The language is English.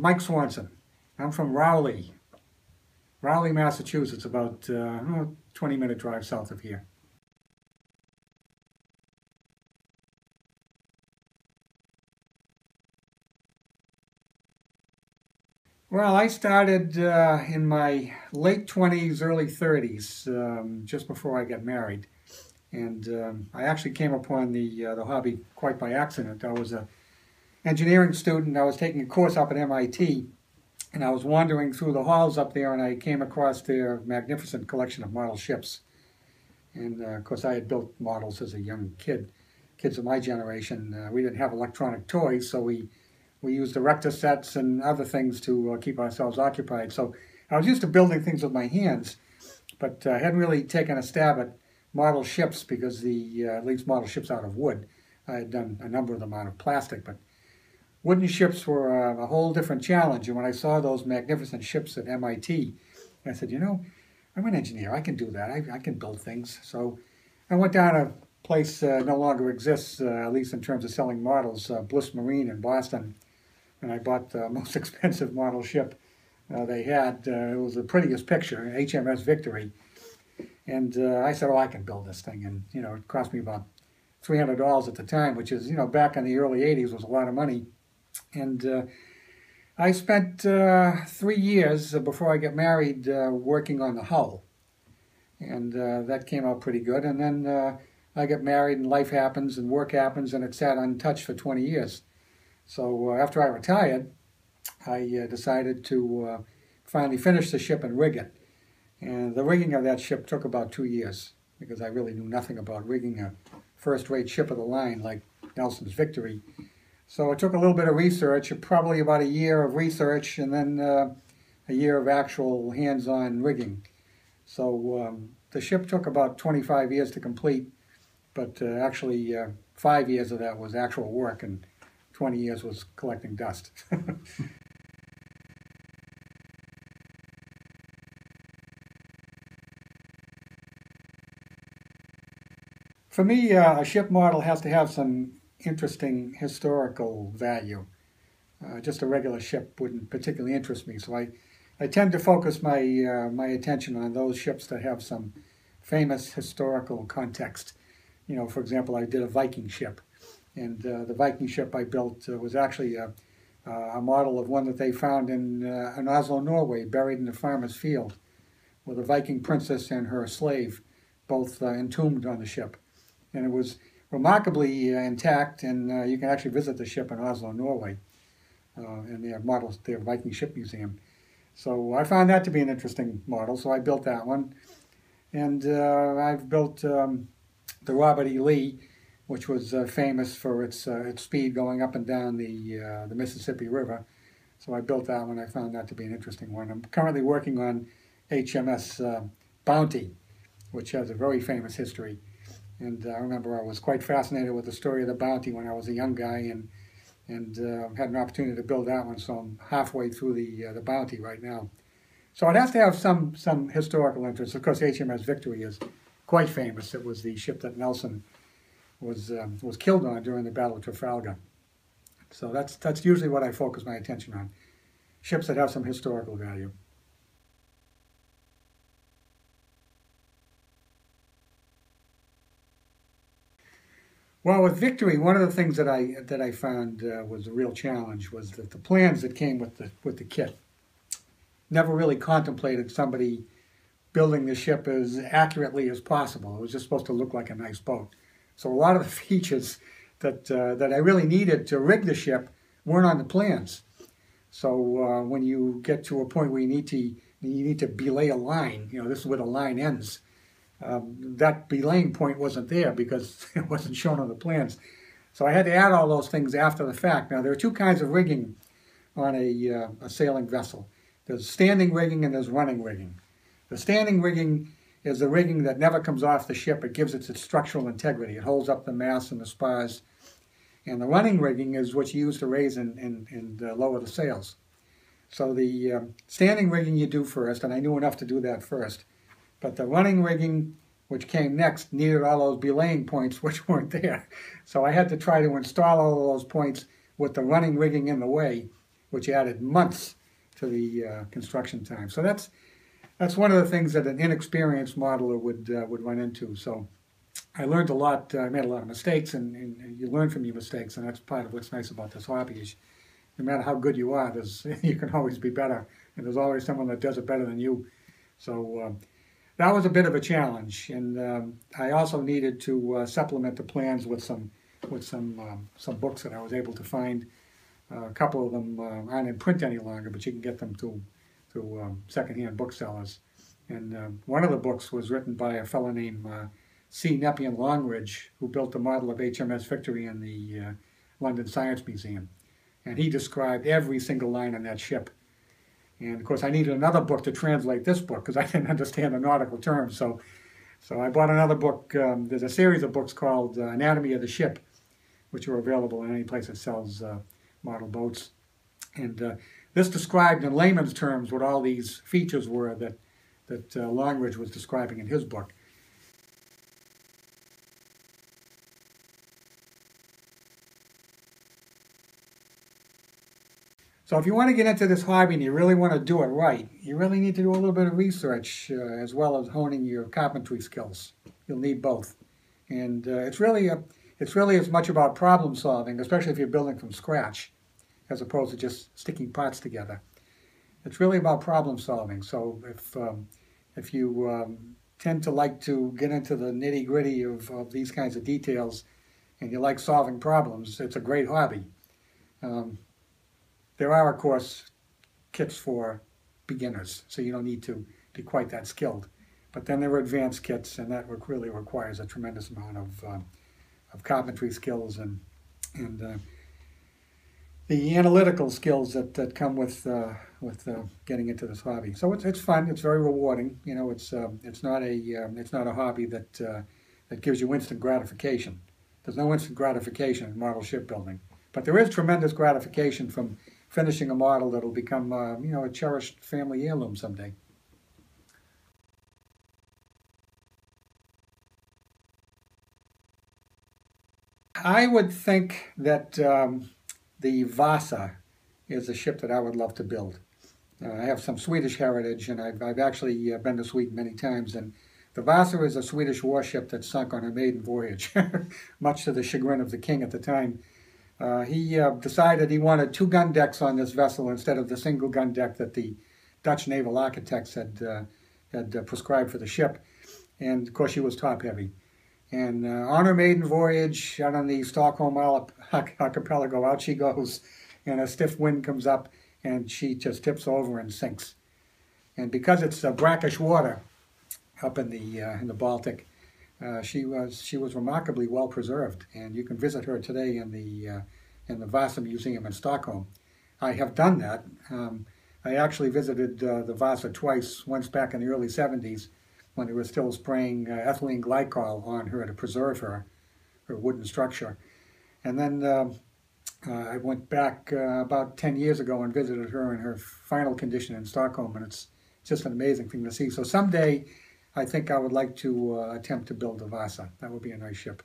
Mike Swanson. I'm from Rowley, Massachusetts, about 20-minute drive south of here. Well, I started in my late 20s, early 30s, just before I got married. And I actually came upon the hobby quite by accident. I was an engineering student. I was taking a course up at MIT, and I was wandering through the halls up there, and I came across their magnificent collection of model ships. And of course, I had built models as a young kid. Kids of my generation, we didn't have electronic toys, so we used erector sets and other things to keep ourselves occupied. So I was used to building things with my hands, but I hadn't really taken a stab at model ships because at least model ships out of wood. I had done a number of them out of plastic, but wooden ships were a whole different challenge. And when I saw those magnificent ships at MIT, I said, I'm an engineer. I can do that. I can build things. So I went down a place no longer exists, at least in terms of selling models, Bliss Marine in Boston. And I bought the most expensive model ship they had. It was the prettiest picture, HMS Victory. And I said, I can build this thing. And, it cost me about $300 at the time, which is, back in the early 80s was a lot of money. And I spent 3 years before I got married working on the hull. And that came out pretty good. And then I got married and life happens and work happens, and it sat untouched for 20 years. So after I retired, I decided to finally finish the ship and rig it. And the rigging of that ship took about 2 years because I really knew nothing about rigging a first-rate ship of the line like Nelson's Victory. So it took a little bit of research, probably about a year of research, and then a year of actual hands-on rigging. So the ship took about 25 years to complete, but actually 5 years of that was actual work, and 20 years was collecting dust. For me, a ship model has to have some interesting historical value. Just a regular ship wouldn't particularly interest me, so I tend to focus my attention on those ships that have some famous historical context. For example, I did a Viking ship, and the Viking ship I built was actually a model of one that they found in Oslo, Norway, buried in a farmer's field, with a Viking princess and her slave both entombed on the ship. And it was remarkably intact, and you can actually visit the ship in Oslo, Norway, and their Viking ship museum. So I found that to be an interesting model, so I built that one. And I've built the Robert E. Lee, which was famous for its speed going up and down the Mississippi River. So I built that one. I found that to be an interesting one. I'm currently working on HMS Bounty, which has a very famous history. And I remember I was quite fascinated with the story of the Bounty when I was a young guy, and had an opportunity to build that one. So I'm halfway through the Bounty right now. So it has to have some historical interest. Of course, HMS Victory is quite famous. It was the ship that Nelson was killed on during the Battle of Trafalgar. So that's usually what I focus my attention on. Ships that have some historical value. Well, with Victory, one of the things that I found was a real challenge was that the plans that came with the kit never really contemplated somebody building the ship as accurately as possible. It was just supposed to look like a nice boat. So a lot of the features that I really needed to rig the ship weren't on the plans. So when you get to a point where you need to belay a line, this is where the line ends. That belaying point wasn't there because it wasn't shown on the plans. So I had to add all those things after the fact. Now, there are two kinds of rigging on a sailing vessel. There's standing rigging and there's running rigging. The standing rigging is the rigging that never comes off the ship. It gives it its structural integrity. It holds up the masts and the spars. And the running rigging is what you use to raise and lower the sails. So the standing rigging you do first, and I knew enough to do that first. But the running rigging, which came next, needed all those belaying points, which weren't there. So I had to try to install all of those points with the running rigging in the way which added months to the construction time. So that's one of the things that an inexperienced modeler would run into. So I learned a lot. I made a lot of mistakes, and you learn from your mistakes, and that's part of what's nice about this hobby. Is no matter how good you are, you can always be better, and there's always someone that does it better than you. So that was a bit of a challenge, and I also needed to supplement the plans with some books that I was able to find. A couple of them aren't in print any longer, but you can get them through secondhand booksellers. And one of the books was written by a fellow named C. Nepean Longridge, who built the model of HMS Victory in the London Science Museum. And he described every single line on that ship. And of course, I needed another book to translate this book because I didn't understand the nautical terms. So I bought another book. There's a series of books called Anatomy of the Ship, which are available in any place that sells model boats. And this described in layman's terms what all these features were that Longridge was describing in his book. So if you want to get into this hobby and you really want to do it right, you really need to do a little bit of research as well as honing your carpentry skills. You'll need both. And it's really as much about problem solving, especially if you're building from scratch, as opposed to just sticking parts together. It's really about problem solving. So if you tend to like to get into the nitty-gritty of these kinds of details and you like solving problems, it's a great hobby. There are, of course, kits for beginners, so you don't need to be quite that skilled. But then there are advanced kits, and that really requires a tremendous amount of carpentry skills and the analytical skills that come with getting into this hobby. So it's fun. It's very rewarding. You know, it's not a hobby that gives you instant gratification. There's no instant gratification in model shipbuilding, but there is tremendous gratification from finishing a model that'll become a cherished family heirloom someday. I would think that the Vasa is a ship that I would love to build. I have some Swedish heritage, and I've actually been to Sweden many times, and the Vasa is a Swedish warship that sunk on her maiden voyage, much to the chagrin of the king at the time. He decided he wanted 2 gun decks on this vessel instead of the single gun deck that the Dutch naval architects had prescribed for the ship, and of course she was top-heavy. And on her maiden voyage, out on the Stockholm archipelago, out she goes, and a stiff wind comes up, and she just tips over and sinks. And because it's brackish water up in the Baltic, she was remarkably well preserved, and you can visit her today in the Vasa Museum in Stockholm. I have done that. I actually visited the Vasa twice, once back in the early 70s, when they were still spraying ethylene glycol on her to preserve her wooden structure. And then I went back about 10 years ago and visited her in her final condition in Stockholm, and it's just an amazing thing to see. So someday, I think I would like to attempt to build a Vasa. That would be a nice ship.